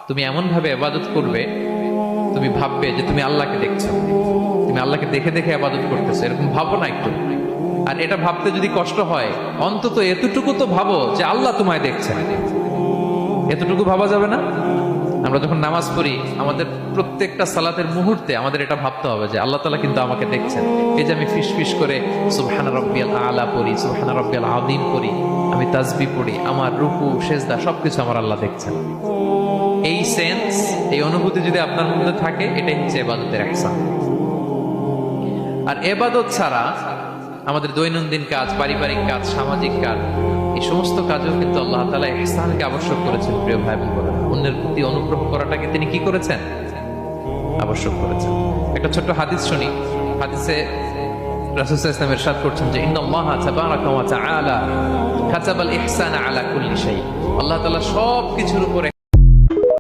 তুমি এমন ভাবে ইবাদত করবে, তুমি ভাববে যে তুমি আল্লাহকে দেখছো, তুমি আল্লাহকে দেখে দেখে ইবাদত করতেছো, এরকম ভাবো না একটু। আর এটা ভাবতে যদি কষ্ট হয়, অন্তত এতটুকু তো ভাবো যে আল্লাহ তোমায় দেখছেন। এতটুকু ভাবা যাবে না? আমরা যখন নামাজ পড়ি, আমাদের প্রত্যেকটা সালাতের মুহূর্তে আমাদের এটা ভাবতে হবে যে আল্লাহ তাআলা কিন্তু আমাকে দেখছেন। এই যে আমি ফিস করে সুবহানা রাব্বিয়াল আলা পড়ি, সুবহানা রাব্বিয়াল আযীম পড়ি, আমি তাসবিহ পড়ি, আমার রুকু সেজদা সবকিছু আমার আল্লাহ দেখছেন। এই সেন্স, এই অনুভূতি যদি আপনার মধ্যে থাকে, এটাই হচ্ছে ইবাদতের ইহসান। আর ইবাদত ছাড়া আমাদের দৈনন্দিন কাজ, পারিবারিক কাজ, সামাজিক কাজ, এই সমস্ত কাজেও কিন্তু আল্লাহ তাআলা ইহসানকে আবশ্যক করেছেন। প্রিয় ভাই বোনেরা, অন্যের প্রতি অনুগ্রহ করাটাকে তিনি কি করেছেন? আবশ্যক করেছেন। একটা ছোট্ট হাদিস শুনি। হাদিসে রাসূল সাল্লাল্লাহু আলাইহি ওয়াসাল্লাম ইরশাদ করছেন যে ইন্নাল্লাহা তাবারাকা ওয়া তাআলা কাতাবাল ইহসানা আলা কুল্লি শাই। আল্লাহ তাআলা সব কিছুর উপরে